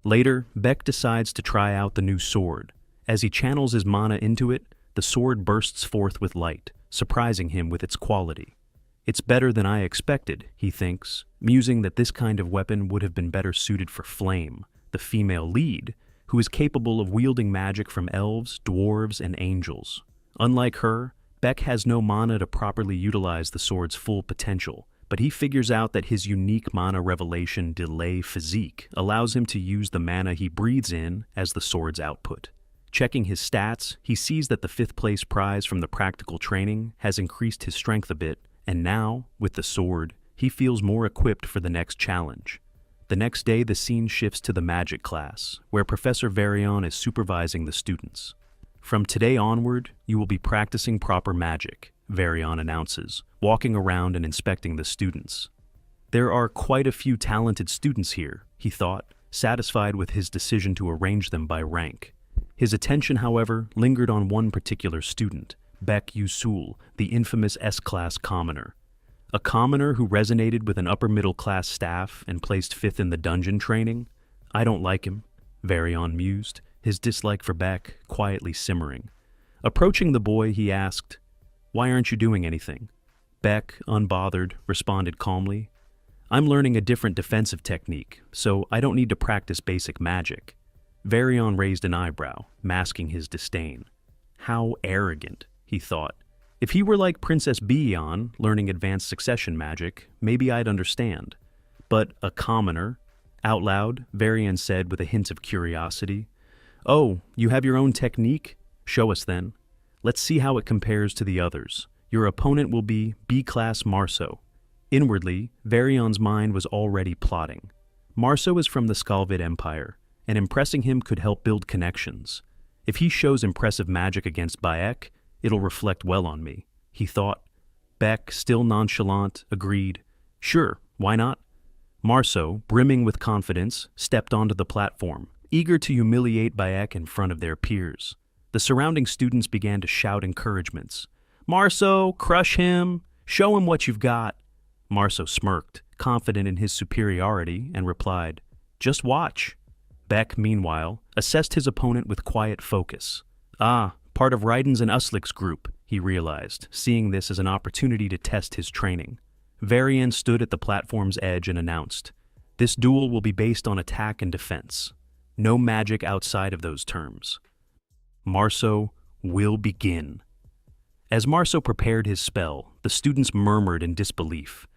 Later, Beck decides to try out the new sword. As he channels his mana into it, the sword bursts forth with light, surprising him with its quality. It's better than I expected, he thinks, musing that this kind of weapon would have been better suited for Flame, the female lead, who is capable of wielding magic from elves, dwarves, and angels. Unlike her, Beck has no mana to properly utilize the sword's full potential, but he figures out that his unique mana revelation delay physique allows him to use the mana he breathes in as the sword's output. Checking his stats, he sees that the 5th place prize from the practical training has increased his strength a bit, and now, with the sword, he feels more equipped for the next challenge. The next day, the scene shifts to the magic class, where Professor Varian is supervising the students. From today onward, you will be practicing proper magic, Varian announces, walking around and inspecting the students. There are quite a few talented students here, he thought, satisfied with his decision to arrange them by rank. His attention, however, lingered on one particular student, Beck Yusul, the infamous S-class commoner. A commoner who resonated with an upper-middle-class staff and placed 5th in the dungeon training? I don't like him, Varian mused, his dislike for Beck quietly simmering. Approaching the boy, he asked, "Why aren't you doing anything?" Beck, unbothered, responded calmly, "I'm learning a different defensive technique, so I don't need to practice basic magic." Varian raised an eyebrow, masking his disdain. How arrogant, he thought. If he were like Princess Bion, learning advanced succession magic, maybe I'd understand. But a commoner? Out loud, Varian said with a hint of curiosity. "Oh, you have your own technique? Show us then. Let's see how it compares to the others. Your opponent will be B-class Marso." Inwardly, Varian's mind was already plotting. Marso is from the Skalvid Empire, and impressing him could help build connections. If he shows impressive magic against Bayek, it'll reflect well on me, he thought. Beck, still nonchalant, agreed. Sure, why not? Marso, brimming with confidence, stepped onto the platform, eager to humiliate Bayek in front of their peers. The surrounding students began to shout encouragements. "Marso, crush him! Show him what you've got!" Marso smirked, confident in his superiority, and replied, "Just watch." Beck, meanwhile, assessed his opponent with quiet focus. Ah, part of Raiden's and Uslik's group, he realized, seeing this as an opportunity to test his training. Varian stood at the platform's edge and announced, "This duel will be based on attack and defense. No magic outside of those terms. Marso will begin." As Marso prepared his spell, the students murmured in disbelief.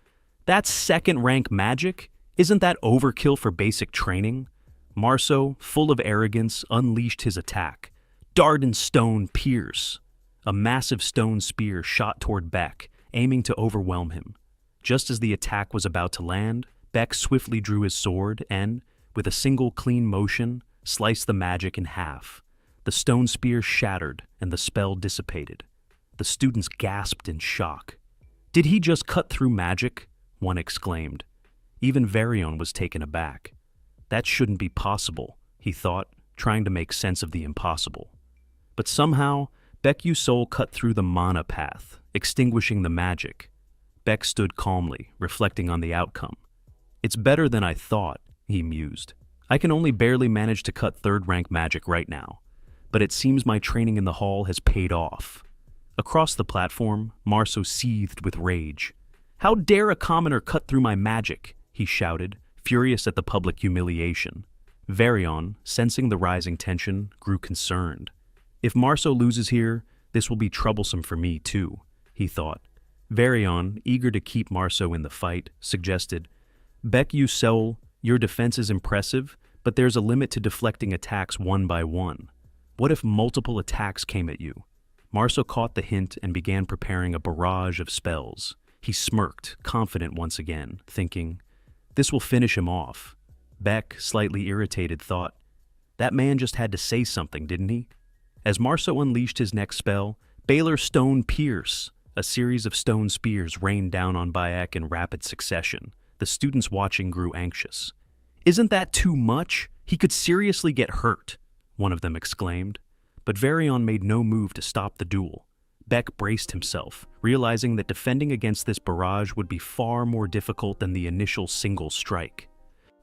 "That's second-rank magic? Isn't that overkill for basic training?" Marso, full of arrogance, unleashed his attack. Dardan Stone Pierce. A massive stone spear shot toward Beck, aiming to overwhelm him. Just as the attack was about to land, Beck swiftly drew his sword and, with a single clean motion, sliced the magic in half. The stone spear shattered and the spell dissipated. The students gasped in shock. "Did he just cut through magic?" one exclaimed. Even Varian was taken aback. That shouldn't be possible, he thought, trying to make sense of the impossible. But somehow, Beck Yusul cut through the mana path, extinguishing the magic. Beck stood calmly, reflecting on the outcome. "It's better than I thought," he mused. "I can only barely manage to cut third-rank magic right now, but it seems my training in the hall has paid off." Across the platform, Marso seethed with rage. "How dare a commoner cut through my magic?" he shouted, furious at the public humiliation. Varian, sensing the rising tension, grew concerned. "If Marso loses here, this will be troublesome for me too," he thought. Varian, eager to keep Marso in the fight, suggested, "Beck Yusul, your defense is impressive, but there's a limit to deflecting attacks one by one. What if multiple attacks came at you?" Marso caught the hint and began preparing a barrage of spells. He smirked, confident once again, thinking, "This will finish him off." Beck, slightly irritated, thought, "That man just had to say something, didn't he?" As Marso unleashed his next spell, Baylor Stone Pierce, a series of stone spears rained down on Bayek in rapid succession. The students watching grew anxious. "Isn't that too much? He could seriously get hurt," one of them exclaimed. But Varian made no move to stop the duel. Beck braced himself, realizing that defending against this barrage would be far more difficult than the initial single strike.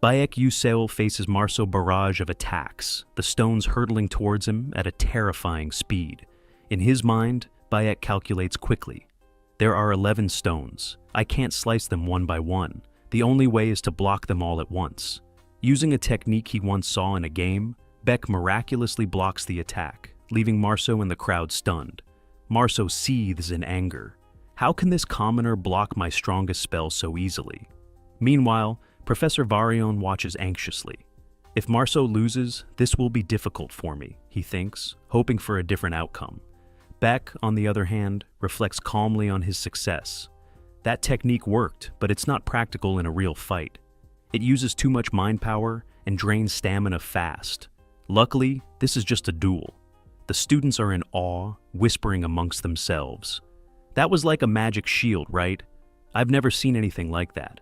Bayek Yuseol faces Marceau's barrage of attacks, the stones hurtling towards him at a terrifying speed. In his mind, Bayek calculates quickly. There are 11 stones. I can't slice them one by one. The only way is to block them all at once. Using a technique he once saw in a game, Beck miraculously blocks the attack, leaving Marceau and the crowd stunned. Marceau seethes in anger. How can this commoner block my strongest spell so easily? Meanwhile, Professor Varion watches anxiously. If Marceau loses, this will be difficult for me, he thinks, hoping for a different outcome. Beck, on the other hand, reflects calmly on his success. That technique worked, but it's not practical in a real fight. It uses too much mind power and drains stamina fast. Luckily, this is just a duel. The students are in awe, whispering amongst themselves. That was like a magic shield, right? I've never seen anything like that.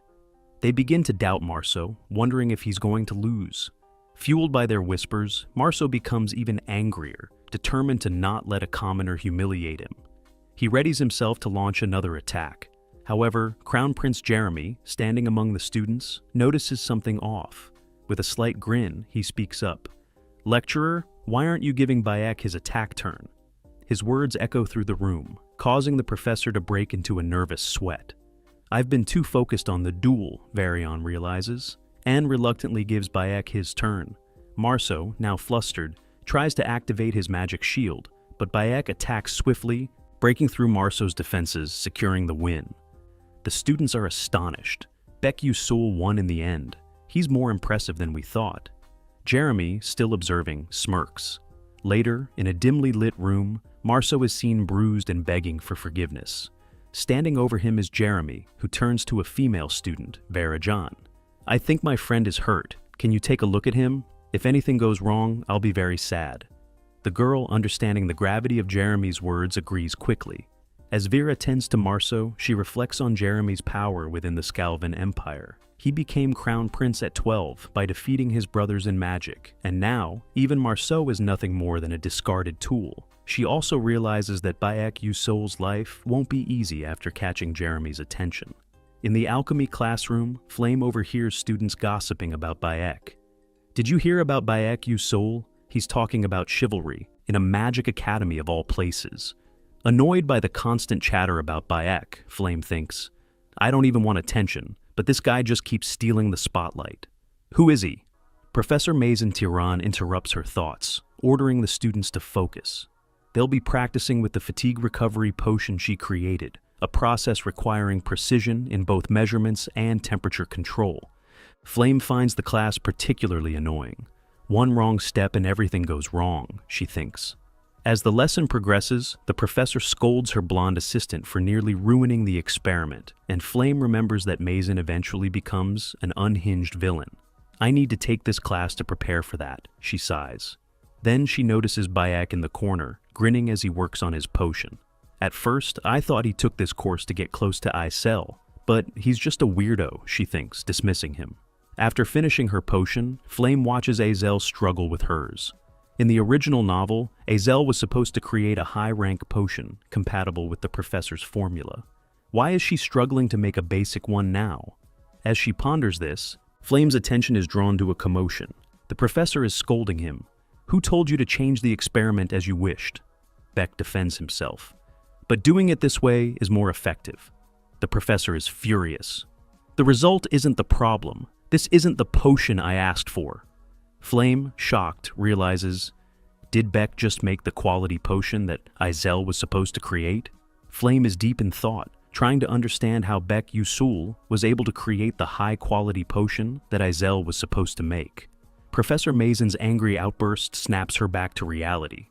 They begin to doubt Marceau, wondering if he's going to lose. Fueled by their whispers, Marceau becomes even angrier, determined to not let a commoner humiliate him. He readies himself to launch another attack. However, Crown Prince Jeremy, standing among the students, notices something off. With a slight grin, he speaks up. "Lecturer, why aren't you giving Bayek his attack turn?" His words echo through the room, causing the professor to break into a nervous sweat. I've been too focused on the duel, Varion realizes, and reluctantly gives Bayek his turn. Marceau, now flustered, tries to activate his magic shield, but Bayek attacks swiftly, breaking through Marceau's defenses, securing the win. The students are astonished. Beck Yusul won in the end. He's more impressive than we thought. Jeremy, still observing, smirks. Later, in a dimly lit room, Marceau is seen bruised and begging for forgiveness. Standing over him is Jeremy, who turns to a female student, Vera John. "I think my friend is hurt. Can you take a look at him? If anything goes wrong, I'll be very sad." The girl, understanding the gravity of Jeremy's words, agrees quickly. As Vera tends to Marceau, she reflects on Jeremy's power within the Scalvan Empire. He became Crown Prince at 12 by defeating his brothers in magic, and now, even Marceau is nothing more than a discarded tool. She also realizes that Bayek Yusol's life won't be easy after catching Jeremy's attention. In the alchemy classroom, Flame overhears students gossiping about Bayek. "Did you hear about Bayek Yusol? He's talking about chivalry, in a magic academy of all places." Annoyed by the constant chatter about Bayek, Flame thinks, "I don't even want attention, but this guy just keeps stealing the spotlight." "Who is he?" Professor Mazen Tiran interrupts her thoughts, ordering the students to focus. They'll be practicing with the fatigue recovery potion she created, a process requiring precision in both measurements and temperature control. Flame finds the class particularly annoying. One wrong step and everything goes wrong, she thinks. As the lesson progresses, the professor scolds her blonde assistant for nearly ruining the experiment, and Flame remembers that Mazen eventually becomes an unhinged villain. "I need to take this class to prepare for that," she sighs. Then she notices Bayek in the corner, grinning as he works on his potion. "At first, I thought he took this course to get close to Isel, but he's just a weirdo," she thinks, dismissing him. After finishing her potion, Flame watches Azel struggle with hers. In the original novel, Azel was supposed to create a high-rank potion compatible with the professor's formula. Why is she struggling to make a basic one now? As she ponders this, Flame's attention is drawn to a commotion. The professor is scolding him. "Who told you to change the experiment as you wished?" Beck defends himself. "But doing it this way is more effective." The professor is furious. "The result isn't the problem. This isn't the potion I asked for." Flame, shocked, realizes, did Beck just make the quality potion that Izel was supposed to create? Flame is deep in thought, trying to understand how Beck Yusul was able to create the high-quality potion that Izel was supposed to make. Professor Mazen's angry outburst snaps her back to reality.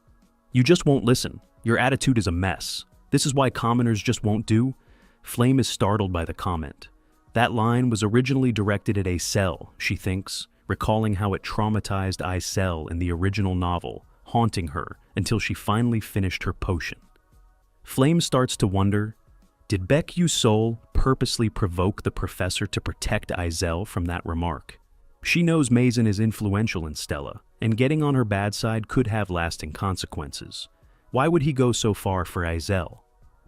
"You just won't listen. Your attitude is a mess. This is why commoners just won't do." Flame is startled by the comment. That line was originally directed at Azel, she thinks, recalling how it traumatized Isel in the original novel, haunting her until she finally finished her potion. Flame starts to wonder, did Beck Yusul purposely provoke the professor to protect Isel from that remark? She knows Mazen is influential in Stella, and getting on her bad side could have lasting consequences. Why would he go so far for Isel?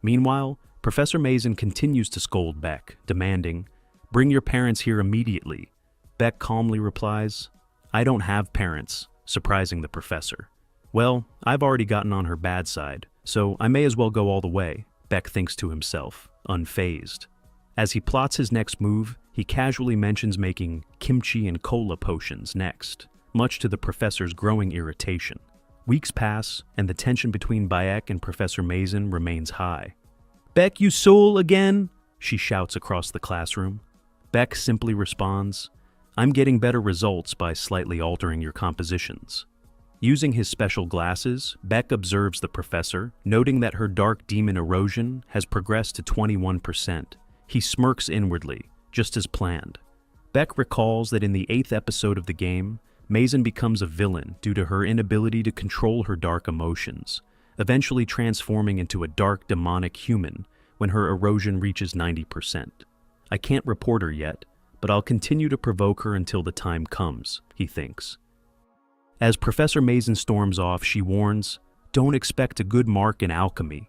Meanwhile, Professor Mazen continues to scold Beck, demanding, "Bring your parents here immediately." Beck calmly replies, I don't have parents, surprising the professor. Well, I've already gotten on her bad side, so I may as well go all the way, Beck thinks to himself, unfazed. As he plots his next move, he casually mentions making kimchi and cola potions next, much to the professor's growing irritation. Weeks pass, and the tension between Bayek and Professor Mazin remains high. Beck, you soul again? She shouts across the classroom. Beck simply responds, I'm getting better results by slightly altering your compositions. Using his special glasses, Beck observes the professor, noting that her dark demon erosion has progressed to 21%. He smirks inwardly, just as planned. Beck recalls that in the 8th episode of the game, Mazin becomes a villain due to her inability to control her dark emotions, eventually transforming into a dark demonic human when her erosion reaches 90%. I can't report her yet, but I'll continue to provoke her until the time comes, he thinks. As Professor Mazin storms off, she warns, don't expect a good mark in alchemy.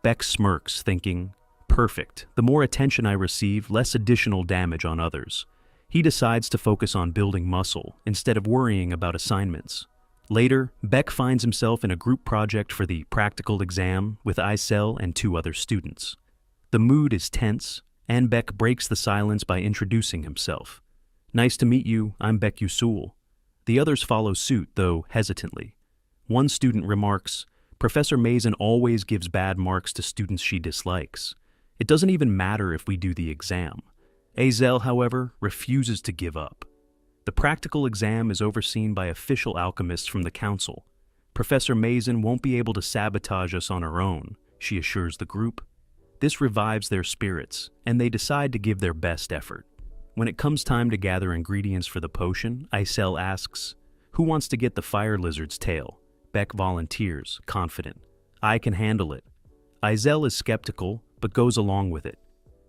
Beck smirks, thinking, perfect. The more attention I receive, less additional damage on others. He decides to focus on building muscle instead of worrying about assignments. Later, Beck finds himself in a group project for the practical exam with Isel and 2 other students. The mood is tense, and Beck breaks the silence by introducing himself. Nice to meet you, I'm Beck Usul. The others follow suit, though hesitantly. One student remarks, Professor Mazin always gives bad marks to students she dislikes. It doesn't even matter if we do the exam. Azel, however, refuses to give up. The practical exam is overseen by official alchemists from the council. Professor Mazin won't be able to sabotage us on her own, she assures the group. This revives their spirits, and they decide to give their best effort. When it comes time to gather ingredients for the potion, Isel asks, who wants to get the fire lizard's tail? Beck volunteers, confident. I can handle it. Isel is skeptical, but goes along with it.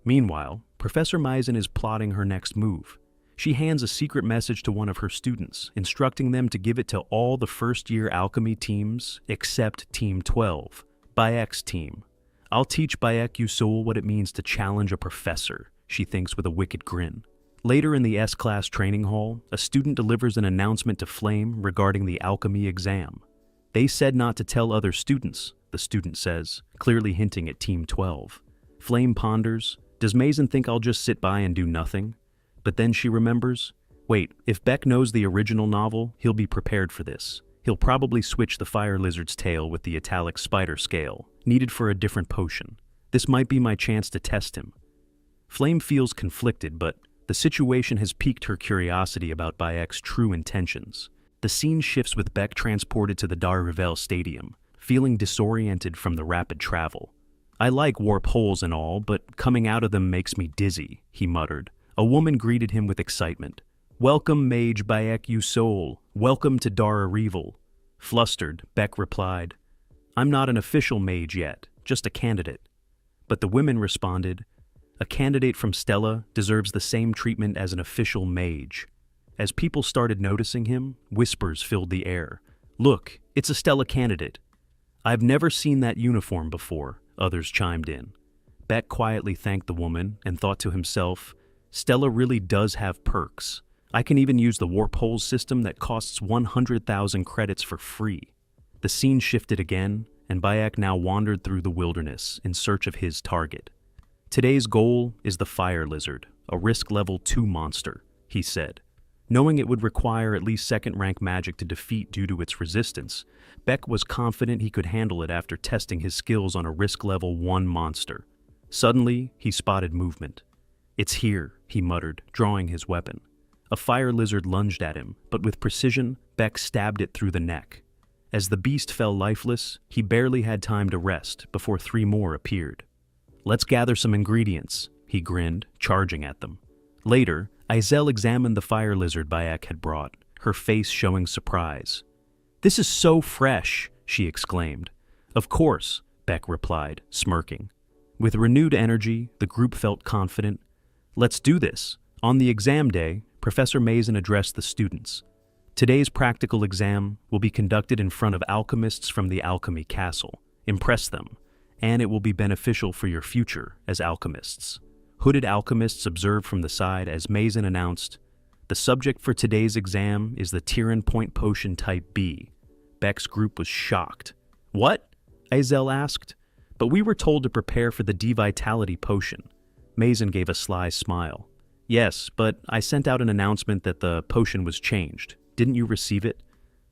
Meanwhile, Professor Mazin is plotting her next move. She hands a secret message to one of her students, instructing them to give it to all the first-year alchemy teams except Team 12, Bayek's team. I'll teach Bayek Usul what it means to challenge a professor, she thinks with a wicked grin. Later in the S-class training hall, a student delivers an announcement to Flame regarding the alchemy exam. They said not to tell other students, the student says, clearly hinting at Team 12. Flame ponders, does Mazin think I'll just sit by and do nothing? But then she remembers, wait, if Beck knows the original novel, he'll be prepared for this. He'll probably switch the fire lizard's tail with the italic spider scale, needed for a different potion. This might be my chance to test him. Flame feels conflicted, but the situation has piqued her curiosity about Bayek's true intentions. The scene shifts with Beck transported to the Darrevel Stadium, feeling disoriented from the rapid travel. I like warp holes and all, but coming out of them makes me dizzy, he muttered. A woman greeted him with excitement. Welcome, Mage Bayek Usul. Welcome to Darrevel. Flustered, Beck replied, I'm not an official mage yet, just a candidate. But the women responded, a candidate from Stella deserves the same treatment as an official mage. As people started noticing him, whispers filled the air. Look, it's a Stella candidate. I've never seen that uniform before, others chimed in. Beck quietly thanked the woman and thought to himself, Stella really does have perks. I can even use the warp hole system that costs 100,000 credits for free. The scene shifted again, and Bayek now wandered through the wilderness in search of his target. Today's goal is the fire lizard, a risk level 2 monster, he said. Knowing it would require at least second-rank magic to defeat due to its resistance, Beck was confident he could handle it after testing his skills on a risk level 1 monster. Suddenly, he spotted movement. It's here, he muttered, drawing his weapon. A fire lizard lunged at him, but with precision, Beck stabbed it through the neck. As the beast fell lifeless, he barely had time to rest before 3 more appeared. Let's gather some ingredients, he grinned, charging at them. Later, Isel examined the fire lizard Bayek had brought, her face showing surprise. This is so fresh, she exclaimed. Of course, Beck replied, smirking. With renewed energy, the group felt confident. Let's do this. On the exam day, Professor Mazin addressed the students. Today's practical exam will be conducted in front of alchemists from the Alchemy Castle. Impress them, and it will be beneficial for your future as alchemists. Hooded alchemists observed from the side as Mazin announced, The subject for today's exam is the Tyrann Point Potion Type B. Beck's group was shocked. What? Azel asked. But we were told to prepare for the D-Vitality Potion. Mason gave a sly smile. Yes, but I sent out an announcement that the potion was changed. Didn't you receive it?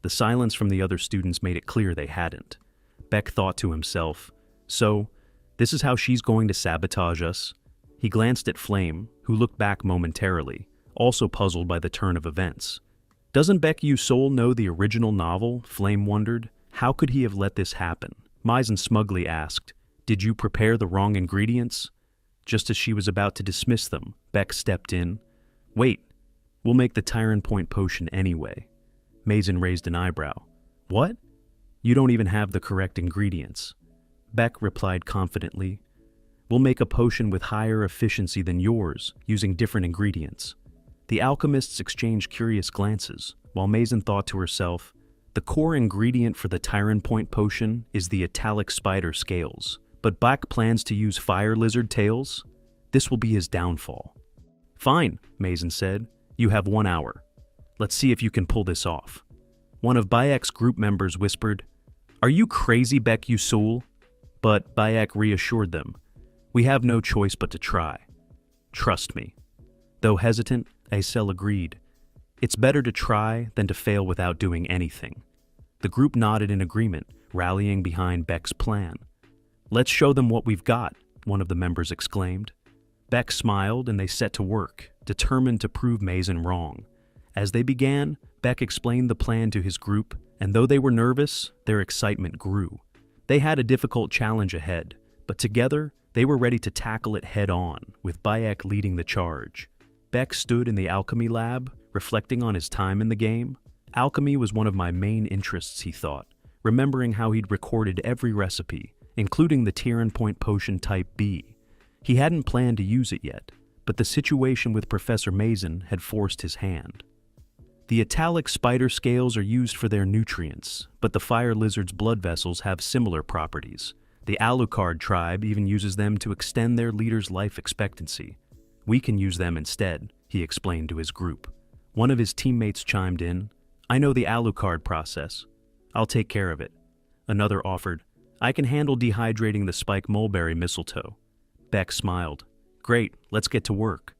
The silence from the other students made it clear they hadn't. Beck thought to himself, so, this is how she's going to sabotage us? He glanced at Flame, who looked back momentarily, also puzzled by the turn of events. Doesn't Beck Soul know the original novel? Flame wondered. How could he have let this happen? Maizen smugly asked, Did you prepare the wrong ingredients? Just as she was about to dismiss them, Beck stepped in. Wait, we'll make the Tyrann Point Potion anyway. Maizen raised an eyebrow. What? You don't even have the correct ingredients. Beck replied confidently. We'll make a potion with higher efficiency than yours, using different ingredients. The alchemists exchanged curious glances, while Maizen thought to herself, the core ingredient for the Tyrann Point Potion is the italic spider scales, but Beck plans to use fire lizard tails? This will be his downfall. Fine, Maizen said. You have 1 hour. Let's see if you can pull this off. One of Bayek's group members whispered, Are you crazy, Beck Soul? But Bayek reassured them, We have no choice but to try. Trust me. Though hesitant, Azel agreed. It's better to try than to fail without doing anything. The group nodded in agreement, rallying behind Beck's plan. Let's show them what we've got, one of the members exclaimed. Beck smiled and they set to work, determined to prove Maizen wrong. As they began, Beck explained the plan to his group, and though they were nervous, their excitement grew. They had a difficult challenge ahead, but together, they were ready to tackle it head-on, with Bayek leading the charge. Beck stood in the alchemy lab, reflecting on his time in the game. Alchemy was one of my main interests, he thought, remembering how he'd recorded every recipe, including the Tyrann Point Potion Type B. He hadn't planned to use it yet, but the situation with Professor Maizen had forced his hand. The italic spider scales are used for their nutrients, but the fire lizard's blood vessels have similar properties. The Alucard tribe even uses them to extend their leader's life expectancy. We can use them instead, he explained to his group. One of his teammates chimed in, I know the Alucard process. I'll take care of it. Another offered, I can handle dehydrating the spike mulberry mistletoe. Beck smiled. Great, let's get to work.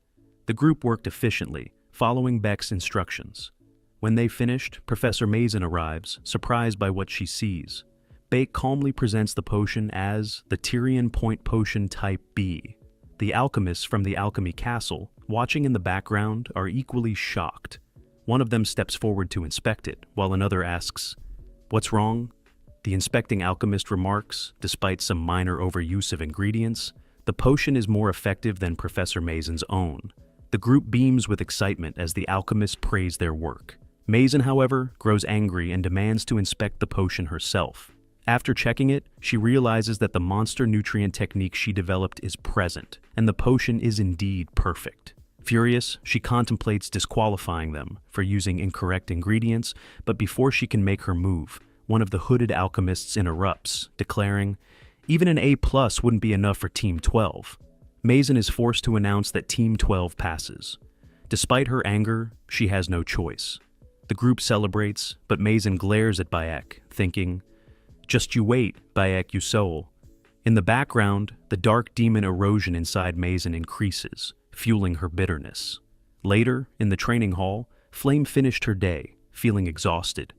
The group worked efficiently, following Beck's instructions. When they finished, Professor Maizen arrives, surprised by what she sees. Beck calmly presents the potion as the Tyrann Point Potion Type B. The alchemists from the Alchemy Castle, watching in the background, are equally shocked. One of them steps forward to inspect it, while another asks, What's wrong? The inspecting alchemist remarks, despite some minor overuse of ingredients, the potion is more effective than Professor Maizen's own. The group beams with excitement as the alchemists praise their work. Maizen, however, grows angry and demands to inspect the potion herself. After checking it, she realizes that the monster nutrient technique she developed is present, and the potion is indeed perfect. Furious, she contemplates disqualifying them for using incorrect ingredients, but before she can make her move, one of the hooded alchemists interrupts, declaring, Even an A+ wouldn't be enough for Team 12. Maizen is forced to announce that Team 12 passes. Despite her anger, she has no choice. The group celebrates, but Maizen glares at Bayek, thinking, Just you wait, Bayek Soul. In the background, the dark demon erosion inside Maizen increases, fueling her bitterness. Later, in the training hall, Flame finished her day, feeling exhausted.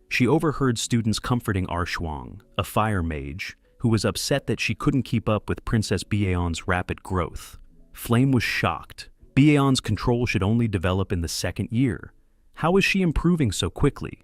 She overheard students comforting Arshwang, a fire mage, who was upset that she couldn't keep up with Princess Baeon's rapid growth. Flame was shocked. Baeon's control should only develop in the 2nd year. How is she improving so quickly?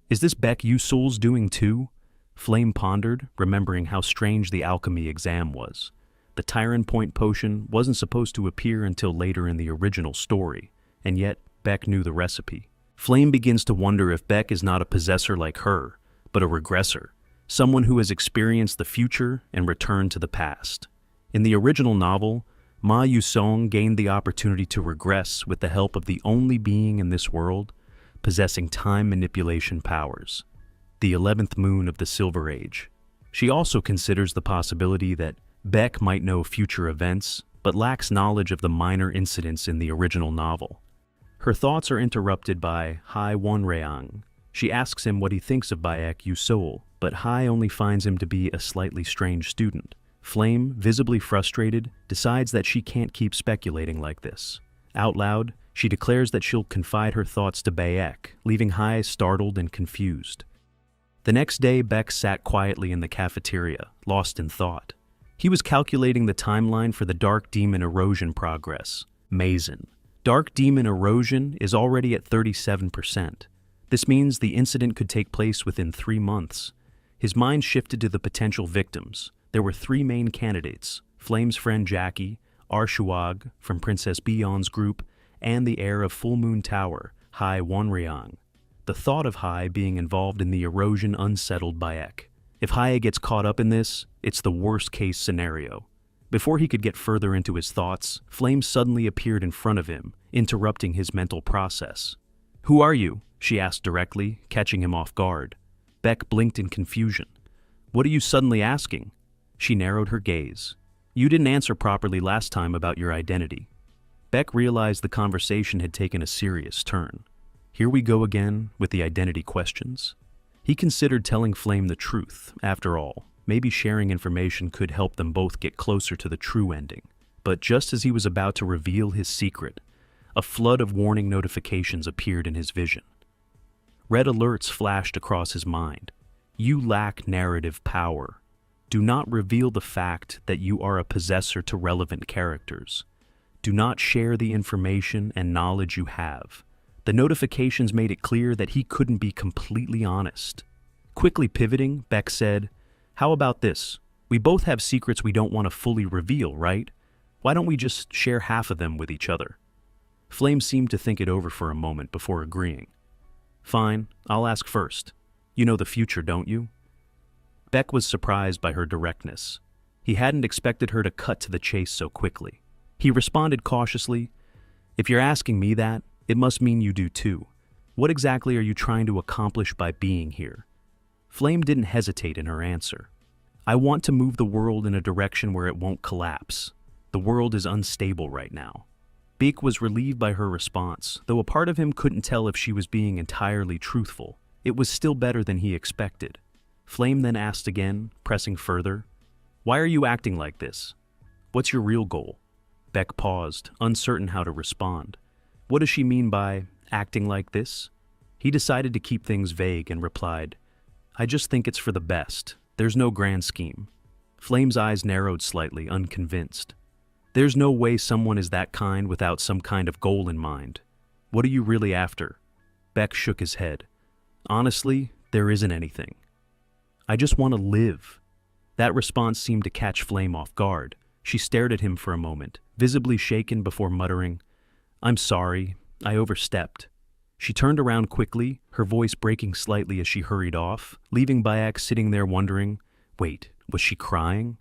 Is this Beck Soul's doing too? Flame pondered, remembering how strange the alchemy exam was. The Tyrann Point Potion wasn't supposed to appear until later in the original story, and yet Beck knew the recipe. Flame begins to wonder if Beck is not a possessor like her, but a regressor, someone who has experienced the future and returned to the past. In the original novel, Ma Yusong gained the opportunity to regress with the help of the only being in this world possessing time manipulation powers, the 11th moon of the Silver Age. She also considers the possibility that Beck might know future events, but lacks knowledge of the minor incidents in the original novel. Her thoughts are interrupted by AT109. She asks him what he thinks of Bayek Yusul, but Hai only finds him to be a slightly strange student. Flame, visibly frustrated, decides that she can't keep speculating like this. Out loud, she declares that she'll confide her thoughts to Bayek, leaving Hai startled and confused. The next day, Beck sat quietly in the cafeteria, lost in thought. He was calculating the timeline for the Dark Demon erosion progress. Mason. Dark Demon erosion is already at 37%. This means the incident could take place within 3 months. His mind shifted to the potential victims. There were 3 main candidates: Flame's friend Jackie, Arshuag from Princess Bion's group, and the heir of Full Moon Tower, Hai Wanryang. The thought of Hai being involved in the erosion unsettled Bayek. If Hai gets caught up in this, it's the worst-case scenario. Before he could get further into his thoughts, Flame suddenly appeared in front of him, interrupting his mental process. "Who are you?" she asked directly, catching him off guard. Beck blinked in confusion. "What are you suddenly asking?" She narrowed her gaze. "You didn't answer properly last time about your identity." Beck realized the conversation had taken a serious turn. Here we go again with the identity questions. He considered telling Flame the truth. After all, maybe sharing information could help them both get closer to the true ending. But just as he was about to reveal his secret, a flood of warning notifications appeared in his vision. Red alerts flashed across his mind. You lack narrative power. Do not reveal the fact that you are a possessor to relevant characters. Do not share the information and knowledge you have. The notifications made it clear that he couldn't be completely honest. Quickly pivoting, Beck said, "How about this? We both have secrets we don't want to fully reveal, right? Why don't we just share half of them with each other?" Flame seemed to think it over for a moment before agreeing. "Fine, I'll ask first. You know the future, don't you?" Beck was surprised by her directness. He hadn't expected her to cut to the chase so quickly. He responded cautiously, "If you're asking me that, it must mean you do too. What exactly are you trying to accomplish by being here?" Flame didn't hesitate in her answer. "I want to move the world in a direction where it won't collapse. The world is unstable right now." Beek was relieved by her response, though a part of him couldn't tell if she was being entirely truthful. It was still better than he expected. Flame then asked again, pressing further, "Why are you acting like this? What's your real goal?" Beck paused, uncertain how to respond. What does she mean by acting like this? He decided to keep things vague and replied, "I just think it's for the best. There's no grand scheme." Flame's eyes narrowed slightly, unconvinced. "There's no way someone is that kind without some kind of goal in mind. What are you really after?" Beck shook his head. "Honestly, there isn't anything. I just want to live." That response seemed to catch Flame off guard. She stared at him for a moment, visibly shaken before muttering, "I'm sorry, I overstepped." She turned around quickly, her voice breaking slightly as she hurried off, leaving Bayek sitting there wondering, wait, was she crying?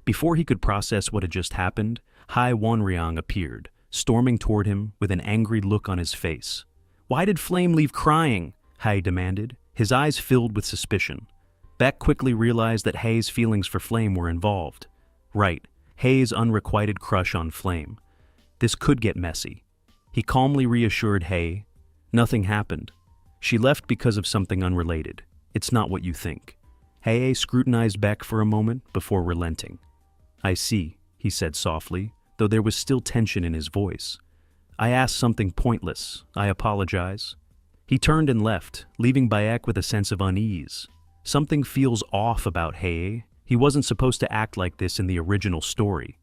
Before he could process what had just happened, Hai Wanryang appeared, storming toward him with an angry look on his face. "Why did Flame leave crying?" Hai demanded, his eyes filled with suspicion. Beck quickly realized that Hai's feelings for Flame were involved. Right, Hai's unrequited crush on Flame. This could get messy. He calmly reassured Hai, "Nothing happened. She left because of something unrelated. It's not what you think." Hai scrutinized Beck for a moment before relenting. "I see," he said softly, though there was still tension in his voice. "I asked something pointless. I apologize." He turned and left, leaving Bayek with a sense of unease. Something feels off about Hai. He wasn't supposed to act like this in the original story.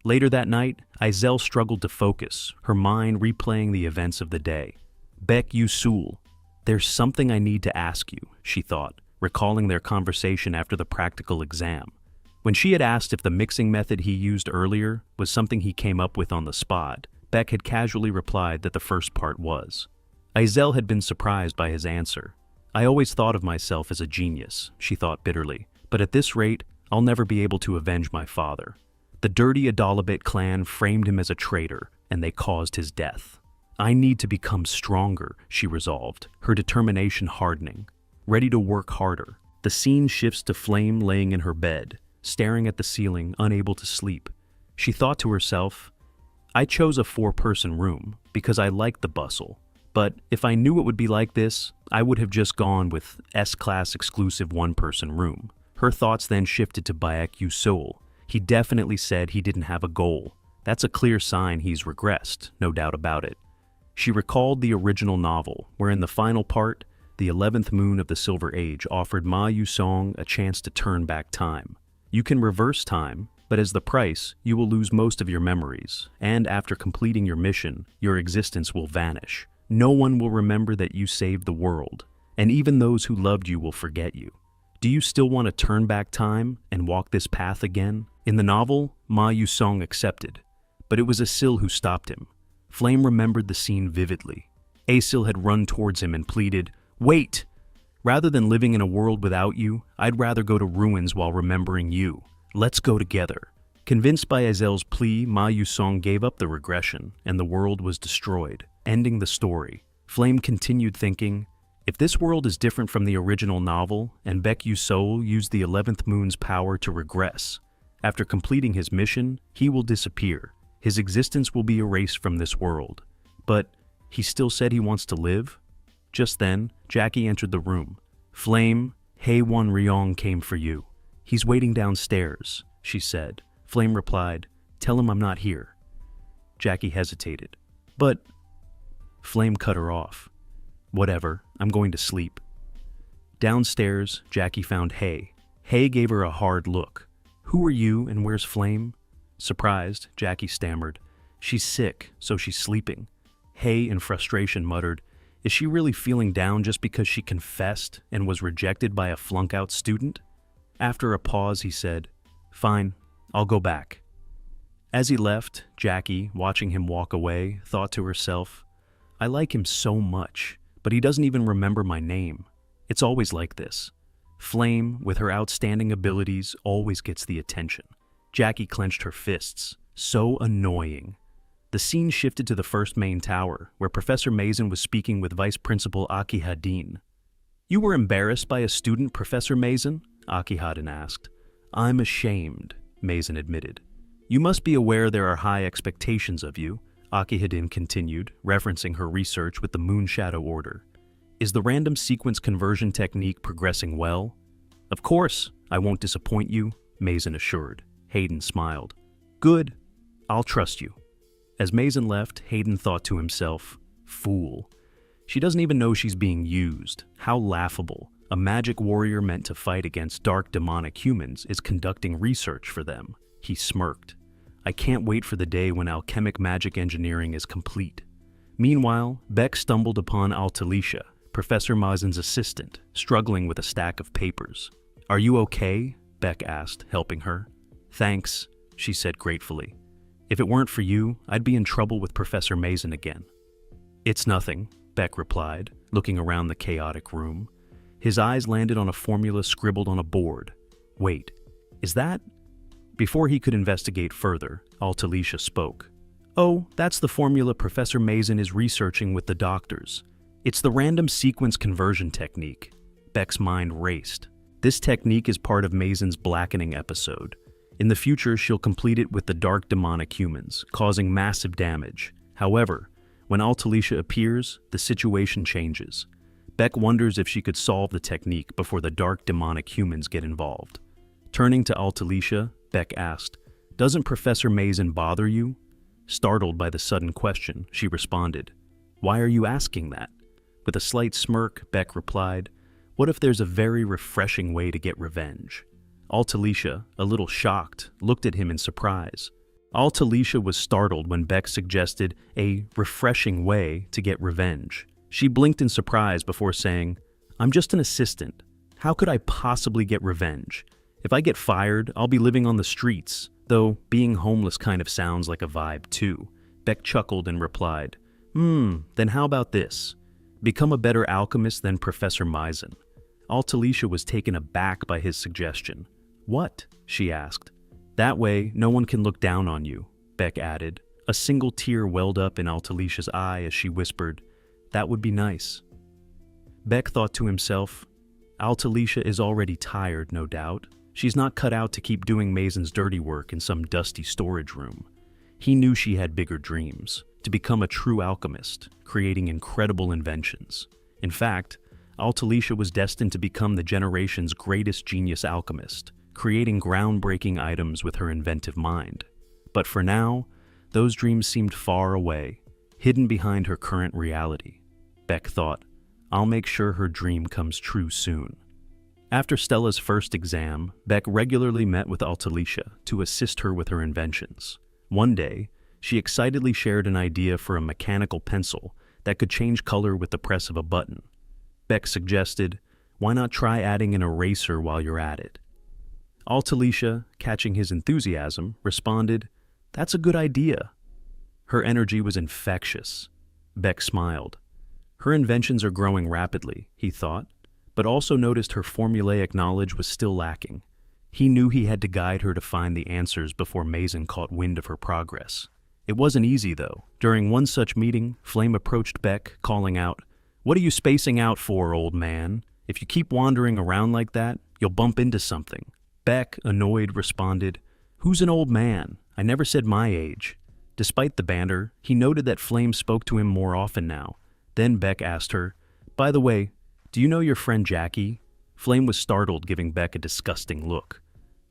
Later that night, Izel struggled to focus, her mind replaying the events of the day. Beck Yusul. "There's something I need to ask you," she thought, recalling their conversation after the practical exam. When she had asked if the mixing method he used earlier was something he came up with on the spot, Beck had casually replied that the first part was. Izel had been surprised by his answer. "I always thought of myself as a genius," she thought bitterly, "but at this rate, I'll never be able to avenge my father. The dirty Adalabit clan framed him as a traitor, and they caused his death. I need to become stronger," she resolved, her determination hardening. Ready to work harder, the scene shifts to Flame laying in her bed, staring at the ceiling, unable to sleep. She thought to herself, "I chose a 4-person room because I liked the bustle. But if I knew it would be like this, I would have just gone with S-Class exclusive one-person room. Her thoughts then shifted to Baek Yu-sol. He definitely said he didn't have a goal. That's a clear sign he's regressed, no doubt about it. She recalled the original novel, where in the final part, the 11th moon of the Silver Age offered Ma Yu-song a chance to turn back time. You can reverse time, but as the price, you will lose most of your memories, and after completing your mission, your existence will vanish. No one will remember that you saved the world, and even those who loved you will forget you. Do you still want to turn back time and walk this path again? In the novel, Ma Yu-song accepted, but it was Asil who stopped him. Flame remembered the scene vividly. Asil had run towards him and pleaded, "Wait! Rather than living in a world without you, I'd rather go to ruins while remembering you. Let's go together." Convinced by Azel's plea, Ma Yu-song gave up the regression, and the world was destroyed, ending the story. Flame continued thinking, if this world is different from the original novel, and Baek Yu-sol used the 11th moon's power to regress, after completing his mission, he will disappear. His existence will be erased from this world. But he still said he wants to live? Just then, Jackie entered the room. "Flame, Hae-won Ryong came for you. He's waiting downstairs," she said. Flame replied, "Tell him I'm not here." Jackie hesitated. "But..." Flame cut her off. "Whatever, I'm going to sleep." Downstairs, Jackie found Hae. Hae gave her a hard look. "Who are you and where's Flame?" Surprised, Jackie stammered, "She's sick, so she's sleeping." Hae, in frustration, muttered, "Is she really feeling down just because she confessed and was rejected by a flunk-out student?" After a pause, he said, "Fine, I'll go back." As he left, Jackie, watching him walk away, thought to herself, "I like him so much, but he doesn't even remember my name. It's always like this. Flame, with her outstanding abilities, always gets the attention." Jackie clenched her fists. So annoying. The scene shifted to the first main tower, where Professor Mason was speaking with Vice Principal Akihadin. "You were embarrassed by a student, Professor Mason?" Akihadin asked. "I'm ashamed," Mason admitted. "You must be aware there are high expectations of you," Akihadin continued, referencing her research with the Moonshadow Order. "Is the random sequence conversion technique progressing well?" "Of course, I won't disappoint you," Mason assured. Hayden smiled. "Good. I'll trust you." As Mason left, Hayden thought to himself, "Fool. She doesn't even know she's being used. How laughable. A magic warrior meant to fight against dark demonic humans is conducting research for them." He smirked. "I can't wait for the day when alchemic magic engineering is complete." Meanwhile, Beck stumbled upon Altalicia, Professor Mazen's assistant, struggling with a stack of papers. "Are you okay?" Beck asked, helping her. "Thanks," she said gratefully. "If it weren't for you, I'd be in trouble with Professor Mason again." "It's nothing," Beck replied, looking around the chaotic room. His eyes landed on a formula scribbled on a board. "Wait, is that..." Before he could investigate further, Altalicia spoke. "Oh, that's the formula Professor Mason is researching with the doctors. It's the random sequence conversion technique." Beck's mind raced. This technique is part of Mason's blackening episode. In the future, she'll complete it with the dark demonic humans, causing massive damage. However, when Altalicia appears, the situation changes. Beck wonders if she could solve the technique before the dark demonic humans get involved. Turning to Altalicia, Beck asked, "Doesn't Professor Mason bother you?" Startled by the sudden question, she responded, "Why are you asking that?" With a slight smirk, Beck replied, "What if there's a very refreshing way to get revenge?" Altalicia, a little shocked, looked at him in surprise. Altalicia was startled when Beck suggested a refreshing way to get revenge. She blinked in surprise before saying, "I'm just an assistant. How could I possibly get revenge? If I get fired, I'll be living on the streets, though being homeless kind of sounds like a vibe too." Beck chuckled and replied, Then how about this? Become a better alchemist than Professor Mason." Altalicia was taken aback by his suggestion. "What?" she asked. "That way, no one can look down on you," Beck added. A single tear welled up in Altalicia's eye as she whispered, "That would be nice." Beck thought to himself, Altalicia is already tired, no doubt. She's not cut out to keep doing Mason's dirty work in some dusty storage room. He knew she had bigger dreams. to become a true alchemist, creating incredible inventions. In fact, Altalicia was destined to become the generation's greatest genius alchemist, creating groundbreaking items with her inventive mind. But for now, those dreams seemed far away, hidden behind her current reality. Beck thought, I'll make sure her dream comes true soon. After Stella's first exam, Beck regularly met with Altalicia to assist her with her inventions. One day, she excitedly shared an idea for a mechanical pencil that could change color with the press of a button. Beck suggested, why not try adding an eraser while you're at it? Altalicia, catching his enthusiasm, responded, that's a good idea. Her energy was infectious. Beck smiled. Her inventions are growing rapidly, he thought, but also noticed her formulaic knowledge was still lacking. He knew he had to guide her to find the answers before Mason caught wind of her progress. It wasn't easy, though. During one such meeting, Flame approached Beck, calling out, what are you spacing out for, old man? If you keep wandering around like that, you'll bump into something. Beck, annoyed, responded, who's an old man? I never said my age. Despite the banter, he noted that Flame spoke to him more often now. Then Beck asked her, by the way, do you know your friend Jackie? Flame was startled, giving Beck a disgusting look.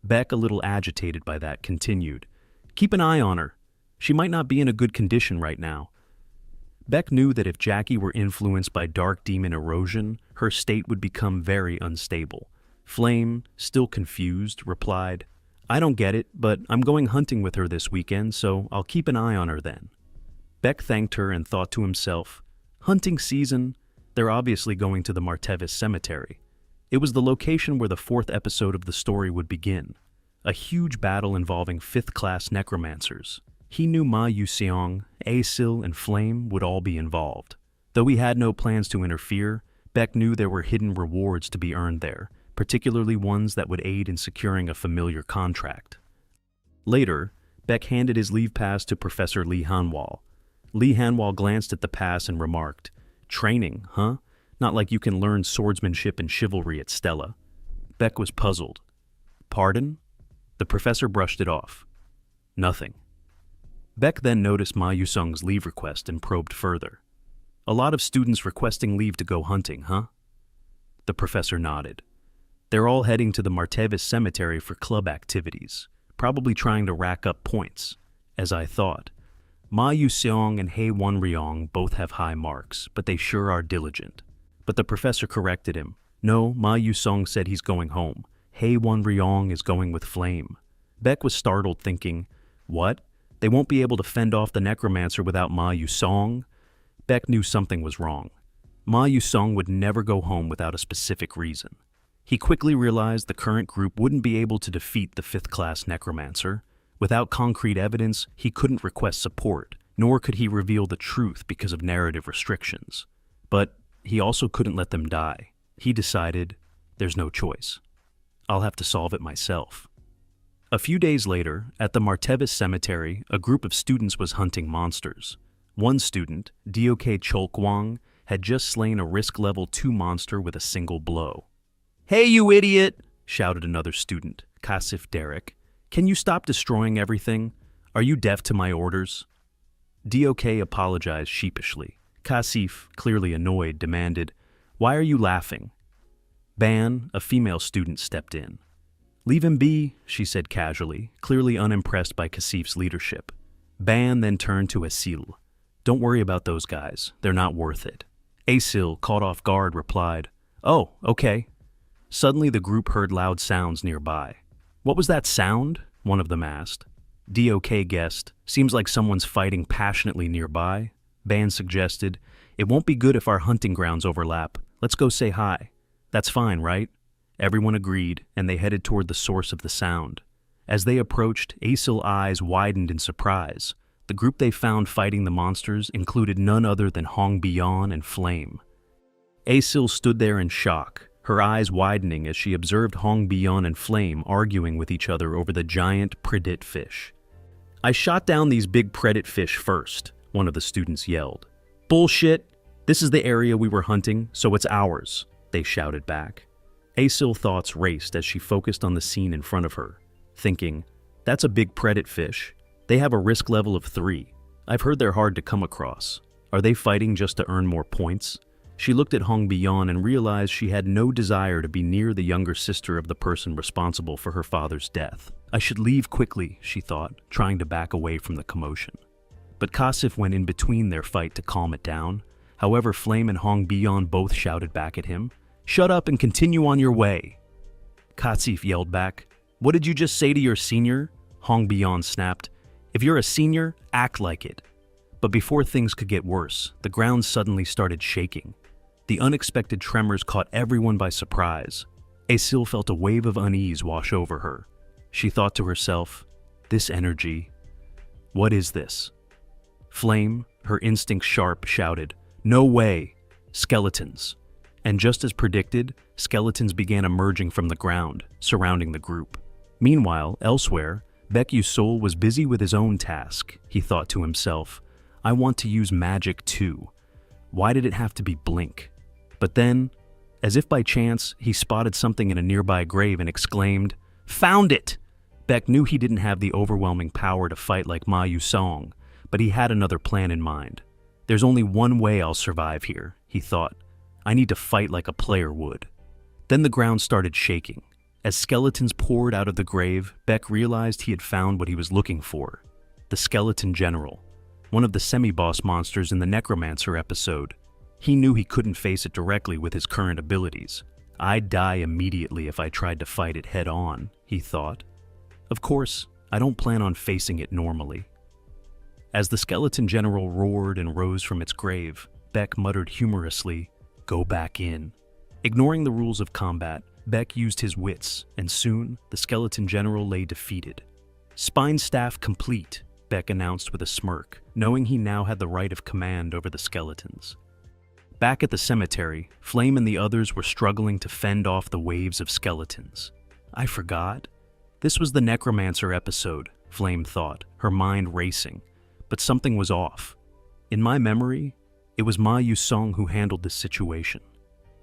Beck, a little agitated by that, continued, keep an eye on her. She might not be in a good condition right now. Beck knew that if Jackie were influenced by dark demon erosion, her state would become very unstable. Flame, still confused, replied, I don't get it, but I'm going hunting with her this weekend, so I'll keep an eye on her then. Beck thanked her and thought to himself, hunting season? They're obviously going to the Martevis Cemetery. It was the location where the fourth episode of the story would begin, a huge battle involving fifth-class necromancers. He knew Ma Yuseong, Asil, and Flame would all be involved. Though he had no plans to interfere, Beck knew there were hidden rewards to be earned there, particularly ones that would aid in securing a familiar contract. Later, Beck handed his leave pass to Professor Lee Hanwal. Lee Hanwal glanced at the pass and remarked, training, huh? Not like you can learn swordsmanship and chivalry at Stella. Beck was puzzled. Pardon? The professor brushed it off. Nothing. Beck then noticed Ma Yusung's leave request and probed further. A lot of students requesting leave to go hunting, huh? The professor nodded. They're all heading to the Martevis Cemetery for club activities, probably trying to rack up points, as I thought. Ma Yuseong and Hei Wan Ryong both have high marks, but they sure are diligent. But the professor corrected him. No, Ma Yusong said he's going home. Hei Wan Ryong is going with Flame. Beck was startled, thinking, what? They won't be able to fend off the necromancer without Ma Yusong? Beck knew something was wrong. Ma Yusong would never go home without a specific reason. He quickly realized the current group wouldn't be able to defeat the fifth-class necromancer. Without concrete evidence, he couldn't request support, nor could he reveal the truth because of narrative restrictions. But he also couldn't let them die. He decided, there's no choice. I'll have to solve it myself. A few days later, at the Martevis Cemetery, a group of students was hunting monsters. One student, Dok Cholkwang, had just slain a risk-level 2 monster with a single blow. Hey, you idiot! Shouted another student, Kasif Derek. Can you stop destroying everything? Are you deaf to my orders? Dok apologized sheepishly. Kasif, clearly annoyed, demanded, why are you laughing? Ban, a female student, stepped in. Leave him be, she said casually, clearly unimpressed by Kasif's leadership. Ban then turned to Asil. Don't worry about those guys. They're not worth it. Asil, caught off guard, replied, oh, okay. Suddenly the group heard loud sounds nearby. What was that sound? One of them asked. Dok guessed, seems like someone's fighting passionately nearby. Ban suggested, it won't be good if our hunting grounds overlap. Let's go say hi. That's fine, right? Everyone agreed, and they headed toward the source of the sound. As they approached, Asil's eyes widened in surprise. The group they found fighting the monsters included none other than Hong Bian and Flame. Asil stood there in shock, her eyes widening as she observed Hong Bian and Flame arguing with each other over the giant predit fish. I shot down these big predit fish first, one of the students yelled. Bullshit! This is the area we were hunting, so it's ours, they shouted back. Asil's thoughts raced as she focused on the scene in front of her, thinking, that's a big predit fish. They have a risk level of 3. I've heard they're hard to come across. Are they fighting just to earn more points? She looked at Hong Bian and realized she had no desire to be near the younger sister of the person responsible for her father's death. I should leave quickly, she thought, trying to back away from the commotion. But Kasif went in between their fight to calm it down. However, Flame and Hong Bian both shouted back at him, "Shut up and continue on your way." Kasif yelled back, "What did you just say to your senior?" Hong Bian snapped, "If you're a senior, act like it." But before things could get worse, the ground suddenly started shaking. The unexpected tremors caught everyone by surprise. Asil felt a wave of unease wash over her. She thought to herself, "This energy, what is this?" Flame, her instincts sharp, shouted, "No way! Skeletons!" And just as predicted, skeletons began emerging from the ground, surrounding the group. Meanwhile, elsewhere, Baek Yu-sol was busy with his own task. He thought to himself, "I want to use magic too. Why did it have to be blink?" But then, as if by chance, he spotted something in a nearby grave and exclaimed, "Found it!" Baek knew he didn't have the overwhelming power to fight like Ma Yu-song, but he had another plan in mind. "There's only one way I'll survive here," he thought. "I need to fight like a player would." Then the ground started shaking. As skeletons poured out of the grave, Baek realized he had found what he was looking for. The Skeleton General, one of the semi-boss monsters in the Necromancer episode. He knew he couldn't face it directly with his current abilities. "I'd die immediately if I tried to fight it head-on," he thought. Of course, I don't plan on facing it normally. As the Skeleton General roared and rose from its grave, Baek muttered humorously, "Go back in." Ignoring the rules of combat, Baek used his wits, and soon the Skeleton General lay defeated. "Spine staff complete," Baek announced with a smirk, knowing he now had the right of command over the skeletons. Back at the cemetery, Flame and the others were struggling to fend off the waves of skeletons. I forgot. This was the Necromancer episode, Flame thought, her mind racing. But something was off. In my memory, it was Ma Yu-song who handled this situation.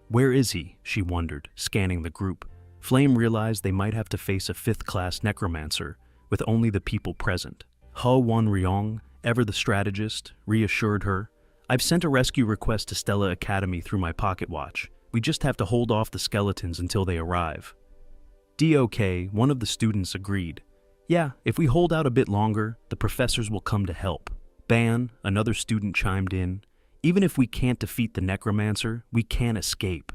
Where is he? She wondered, scanning the group. Flame realized they might have to face a 5th-class Necromancer, with only the people present. He Wan-ryong, ever the strategist, reassured her, "I've sent a rescue request to Stella Academy through my pocket watch. We just have to hold off the skeletons until they arrive." DOK, one of the students, agreed. "Yeah, if we hold out a bit longer, the professors will come to help." Ban, another student, chimed in. "Even if we can't defeat the Necromancer, we can escape."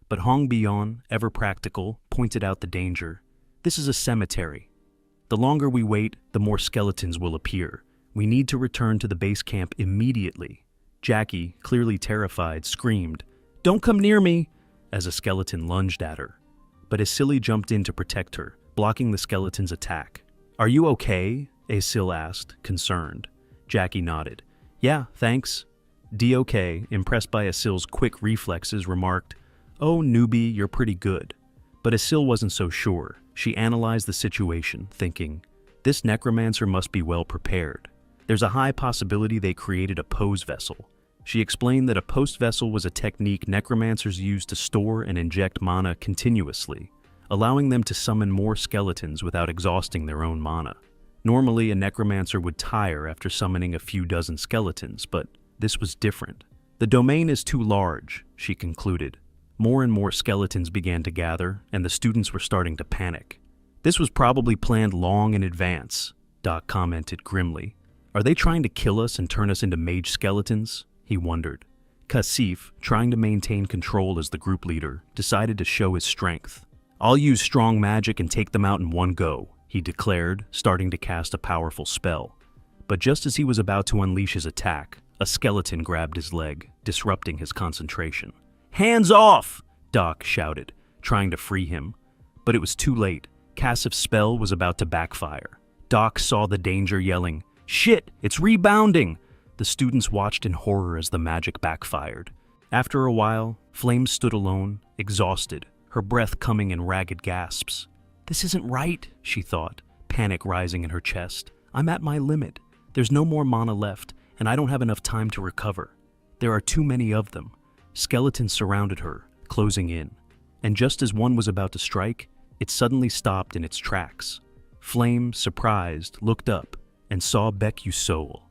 But Hong Bian, ever practical, pointed out the danger. "This is a cemetery. The longer we wait, the more skeletons will appear. We need to return to the base camp immediately." Jackie, clearly terrified, screamed, "Don't come near me!" as a skeleton lunged at her. But Asili jumped in to protect her, blocking the skeleton's attack. "Are you okay?" Asil asked, concerned. Jackie nodded. "Yeah, thanks." DOK, impressed by Asil's quick reflexes, remarked, "Oh, newbie, you're pretty good." But Asil wasn't so sure. She analyzed the situation, thinking, "This necromancer must be well prepared. There's a high possibility they created a pose vessel." She explained that a post vessel was a technique necromancers used to store and inject mana continuously, allowing them to summon more skeletons without exhausting their own mana. Normally, a necromancer would tire after summoning a few dozen skeletons, but this was different. "The domain is too large," she concluded. More and more skeletons began to gather, and the students were starting to panic. "This was probably planned long in advance," Doc commented grimly. "Are they trying to kill us and turn us into mage skeletons?" he wondered. Kasif, trying to maintain control as the group leader, decided to show his strength. "I'll use strong magic and take them out in one go," he declared, starting to cast a powerful spell. But just as he was about to unleash his attack, a skeleton grabbed his leg, disrupting his concentration. "Hands off!" Doc shouted, trying to free him. But it was too late. Kasif's spell was about to backfire. Doc saw the danger, yelling, "Shit, it's rebounding!" The students watched in horror as the magic backfired. After a while, Flame stood alone, exhausted, her breath coming in ragged gasps. "This isn't right," she thought, panic rising in her chest. "I'm at my limit. There's no more mana left, and I don't have enough time to recover. There are too many of them." Skeletons surrounded her, closing in. And just as one was about to strike, it suddenly stopped in its tracks. Flame, surprised, looked up and saw Baek Yu-sol.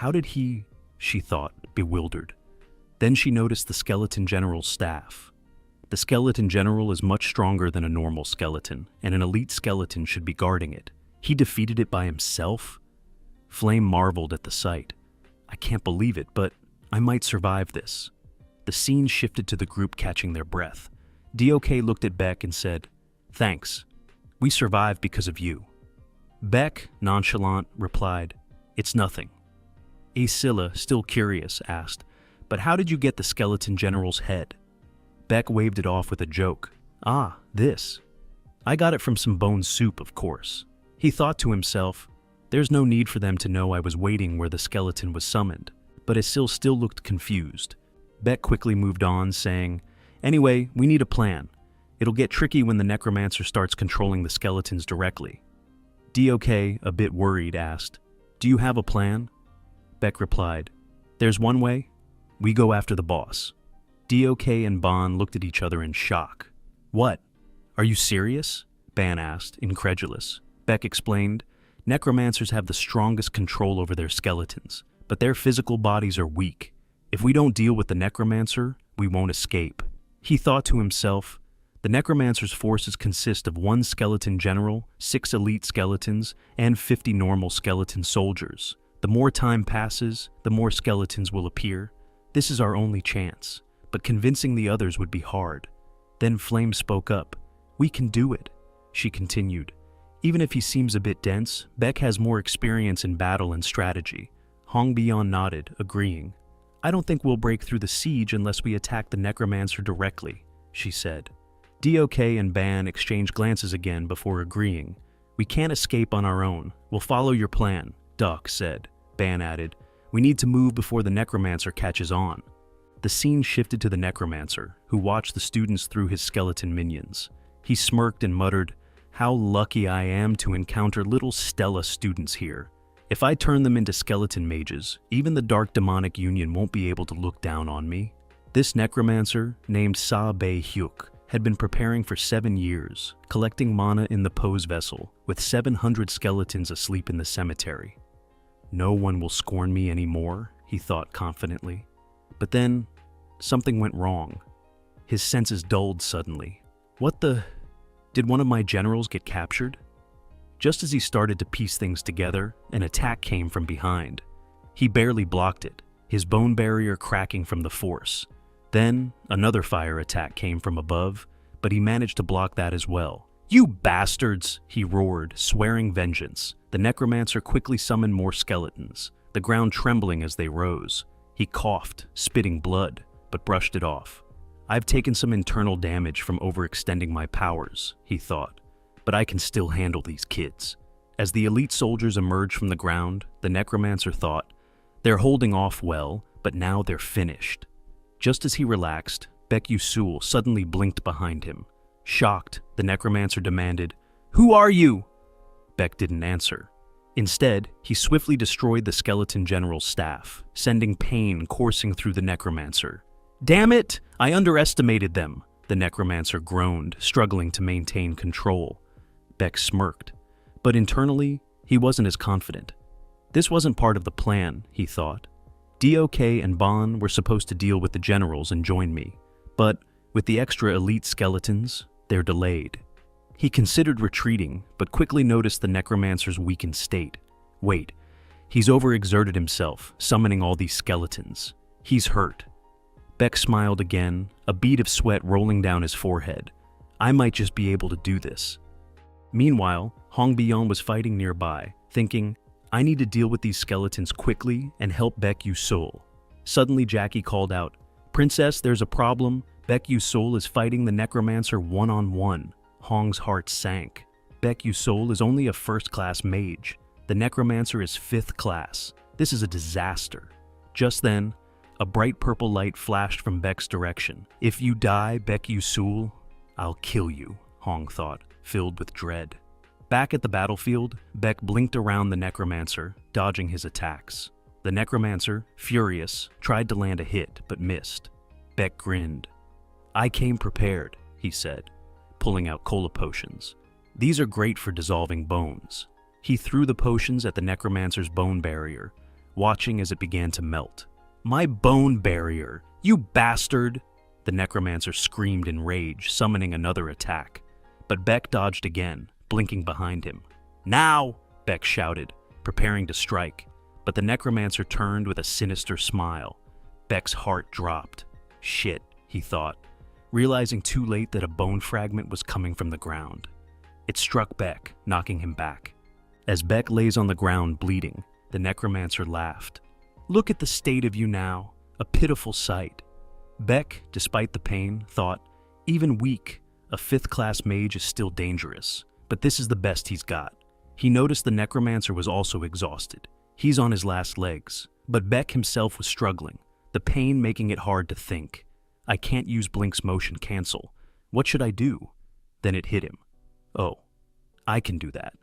How did he, she thought, bewildered. Then she noticed the skeleton general's staff. The skeleton general is much stronger than a normal skeleton, and an elite skeleton should be guarding it. He defeated it by himself? Flame marveled at the sight. I can't believe it, but I might survive this. The scene shifted to the group catching their breath. DOK looked at Beck and said, "Thanks. We survived because of you." Beck, nonchalant, replied, "It's nothing." Ascilla, still curious, asked, "But how did you get the skeleton general's head?" Beck waved it off with a joke. "Ah, this. I got it from some bone soup, of course." He thought to himself, there's no need for them to know I was waiting where the skeleton was summoned, but Ascilla still looked confused. Beck quickly moved on, saying, "Anyway, we need a plan. It'll get tricky when the necromancer starts controlling the skeletons directly." DOK, a bit worried, asked, "Do you have a plan?" Beck replied, "There's one way. We go after the boss." DOK and Ban looked at each other in shock. "What? Are you serious?" Ban asked, incredulous. Beck explained, "Necromancers have the strongest control over their skeletons, but their physical bodies are weak. If we don't deal with the necromancer, we won't escape." He thought to himself, the necromancer's forces consist of 1 skeleton general, 6 elite skeletons, and 50 normal skeleton soldiers. The more time passes, the more skeletons will appear. This is our only chance, but convincing the others would be hard. Then Flame spoke up. "We can do it," she continued. "Even if he seems a bit dense, Beck has more experience in battle and strategy." Hong Bian nodded, agreeing. "I don't think we'll break through the siege unless we attack the necromancer directly," she said. DOK and Ban exchanged glances again before agreeing. "We can't escape on our own. We'll follow your plan," Duck said. Ban added, "We need to move before the necromancer catches on." The scene shifted to the necromancer, who watched the students through his skeleton minions. He smirked and muttered, "How lucky I am to encounter little Stella students here. If I turn them into skeleton mages, even the Dark Demonic Union won't be able to look down on me." This necromancer, named Sa Bei Hyuk, had been preparing for 7 years, collecting mana in the pose vessel, with 700 skeletons asleep in the cemetery. "No one will scorn me anymore," he thought confidently. But then, something went wrong. His senses dulled suddenly. What the... Did one of my generals get captured? Just as he started to piece things together, an attack came from behind. He barely blocked it, his bone barrier cracking from the force. Then, another fire attack came from above, but he managed to block that as well. "You bastards!" he roared, swearing vengeance. The necromancer quickly summoned more skeletons, the ground trembling as they rose. He coughed, spitting blood, but brushed it off. "I've taken some internal damage from overextending my powers," he thought, "but I can still handle these kids." As the elite soldiers emerged from the ground, the necromancer thought, "They're holding off well, but now they're finished." Just as he relaxed, Beck Yusul suddenly blinked behind him. Shocked, the necromancer demanded, "Who are you?" Beck didn't answer. Instead, he swiftly destroyed the skeleton general's staff, sending pain coursing through the necromancer. "Damn it! I underestimated them," the necromancer groaned, struggling to maintain control. Beck smirked, but internally, he wasn't as confident. This wasn't part of the plan, he thought. DOK and Ban were supposed to deal with the generals and join me, but with the extra elite skeletons, they're delayed. He considered retreating, but quickly noticed the necromancer's weakened state. Wait, he's overexerted himself, summoning all these skeletons. He's hurt. Beck smiled again, a bead of sweat rolling down his forehead. I might just be able to do this. Meanwhile, Hong Bian was fighting nearby, thinking, I need to deal with these skeletons quickly and help Beck Yusul. Suddenly Jackie called out, Princess, there's a problem. Beck Yusul is fighting the necromancer one-on-one. Hong's heart sank. Beck Yusul is only a first-class mage. The necromancer is 5th class. This is a disaster. Just then, a bright purple light flashed from Beck's direction. If you die, Beck Yusul, I'll kill you, Hong thought, filled with dread. Back at the battlefield, Beck blinked around the necromancer, dodging his attacks. The necromancer, furious, tried to land a hit, but missed. Beck grinned. I came prepared, he said, pulling out cola potions. These are great for dissolving bones. He threw the potions at the necromancer's bone barrier. watching as it began to melt. "My bone barrier! You bastard!" The necromancer screamed in rage, summoning another attack. But Beck dodged again, blinking behind him. "Now!" Beck shouted, preparing to strike. But the necromancer turned with a sinister smile. Beck's heart dropped. Shit, he thought, realizing too late that a bone fragment was coming from the ground. It struck Beck, knocking him back. As Beck lays on the ground bleeding, the necromancer laughed. "Look at the state of you now, a pitiful sight." Beck, despite the pain, thought, even weak, a fifth-class mage is still dangerous, but this is the best he's got. He noticed the necromancer was also exhausted. He's on his last legs, but Beck himself was struggling, the pain making it hard to think. "I can't use Blink's motion cancel. What should I do?" Then it hit him. "Oh, I can do that."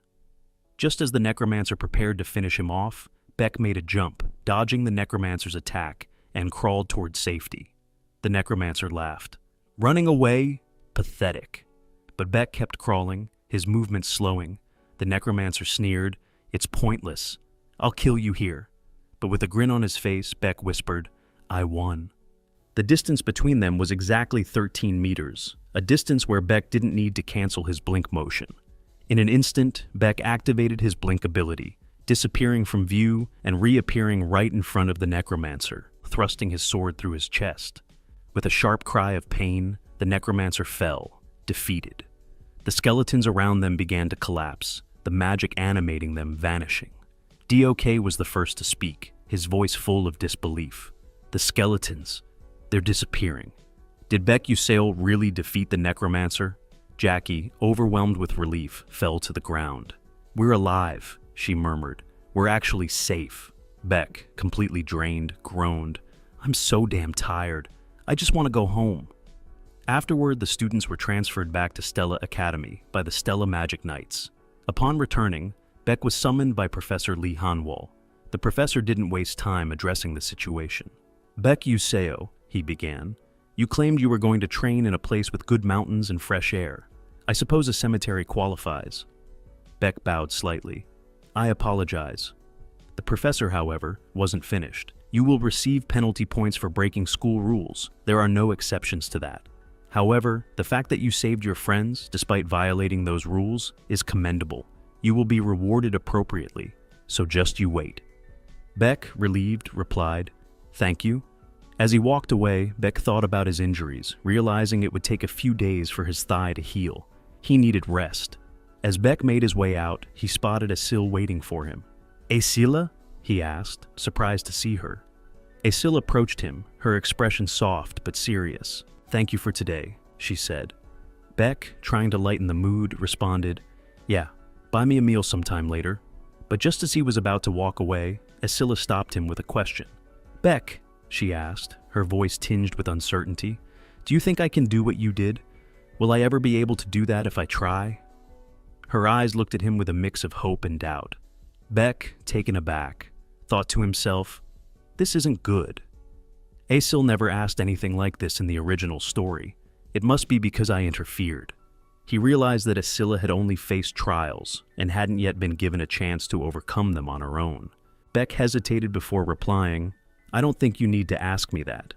Just as the necromancer prepared to finish him off, Beck made a jump, dodging the necromancer's attack, and crawled towards safety. The necromancer laughed. "Running away? Pathetic." But Beck kept crawling, his movements slowing. The necromancer sneered, "It's pointless. I'll kill you here." But with a grin on his face, Beck whispered, "I won." The distance between them was exactly 13 meters, a distance where Beck didn't need to cancel his blink motion. In an instant, Beck activated his blink ability, disappearing from view and reappearing right in front of the necromancer, thrusting his sword through his chest. With a sharp cry of pain, the necromancer fell, defeated. The skeletons around them began to collapse, the magic animating them vanishing. DOK was the first to speak, his voice full of disbelief. "The skeletons, they're disappearing." Did Beck Usail really defeat the necromancer? Jackie, overwhelmed with relief, fell to the ground. "We're alive," she murmured. "We're actually safe." Beck, completely drained, groaned. "I'm so damn tired. I just want to go home." Afterward, the students were transferred back to Stella Academy by the Stella Magic Knights. Upon returning, Beck was summoned by Professor Lee Hanwol. The professor didn't waste time addressing the situation. "Beck Yuseo," he began, "you claimed you were going to train in a place with good mountains and fresh air. I suppose a cemetery qualifies." Beck bowed slightly. "I apologize." The professor, however, wasn't finished. "You will receive penalty points for breaking school rules. There are no exceptions to that. However, the fact that you saved your friends, despite violating those rules, is commendable. You will be rewarded appropriately, so just you wait." Beck, relieved, replied, "Thank you." As he walked away, Beck thought about his injuries, realizing it would take a few days for his thigh to heal. He needed rest. As Beck made his way out, he spotted Asil waiting for him. "Asila?" he asked, surprised to see her. Asil approached him, her expression soft but serious. "Thank you for today," she said. Beck, trying to lighten the mood, responded, "Yeah, buy me a meal sometime later." But just as he was about to walk away, Asila stopped him with a question. "Beck," she asked, her voice tinged with uncertainty, "do you think I can do what you did? Will I ever be able to do that if I try?" Her eyes looked at him with a mix of hope and doubt. Beck, taken aback, thought to himself, "This isn't good. Asil never asked anything like this in the original story. It must be because I interfered." He realized that Asila had only faced trials and hadn't yet been given a chance to overcome them on her own. Beck hesitated before replying, "I don't think you need to ask me that.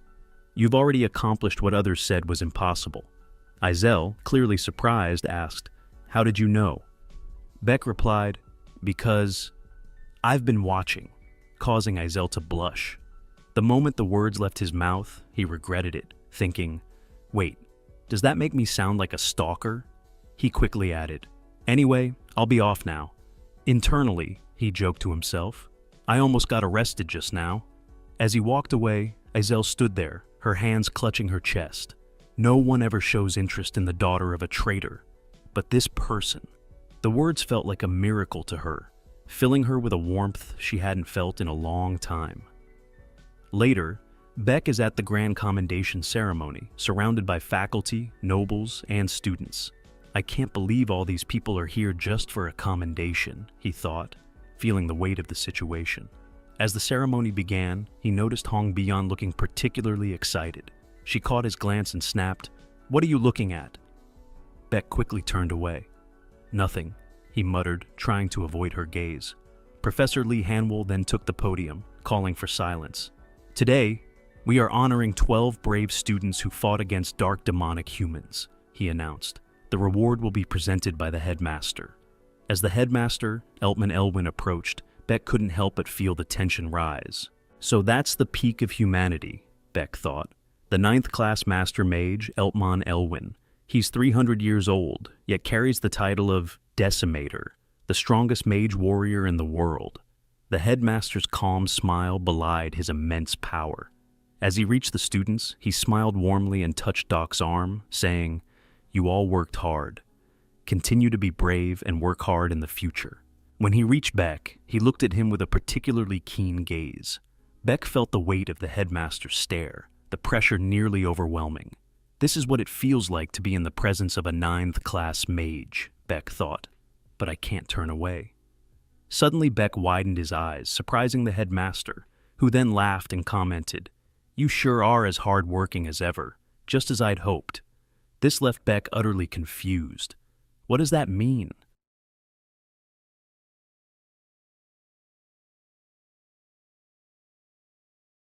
You've already accomplished what others said was impossible." Izel, clearly surprised, asked, "How did you know?" Beck replied, "Because I've been watching," causing Izel to blush. The moment the words left his mouth, he regretted it, thinking, "Wait, does that make me sound like a stalker?" He quickly added, "Anyway, I'll be off now." Internally, he joked to himself, "I almost got arrested just now." As he walked away, Izel stood there, her hands clutching her chest. No one ever shows interest in the daughter of a traitor. But this person. The words felt like a miracle to her, filling her with a warmth she hadn't felt in a long time. Later, Beck is at the Grand Commendation ceremony, surrounded by faculty, nobles, and students. "I can't believe all these people are here just for a commendation," he thought, feeling the weight of the situation. As the ceremony began, he noticed Hong Bian looking particularly excited. She caught his glance and snapped, "What are you looking at?" Beck quickly turned away. "Nothing," he muttered, trying to avoid her gaze. Professor Lee Hanwell then took the podium, calling for silence. Today, we are honoring 12 brave students who fought against dark demonic humans, he announced. The reward will be presented by the headmaster. As the headmaster, Eltman Elwin, approached, Beck couldn't help but feel the tension rise. So that's the peak of humanity, Beck thought. The 9th class master mage, Eltman Elwin. He's 300 years old, yet carries the title of Decimator, the strongest mage warrior in the world. The headmaster's calm smile belied his immense power. As he reached the students, he smiled warmly and touched Doc's arm, saying, "You all worked hard. Continue to be brave and work hard in the future." When he reached Beck, he looked at him with a particularly keen gaze. Beck felt the weight of the headmaster's stare, the pressure nearly overwhelming. This is what it feels like to be in the presence of a 9th class mage, Beck thought. But I can't turn away. Suddenly Beck widened his eyes, surprising the headmaster, who then laughed and commented, "You sure are as hard-working as ever, just as I'd hoped." This left Beck utterly confused. What does that mean?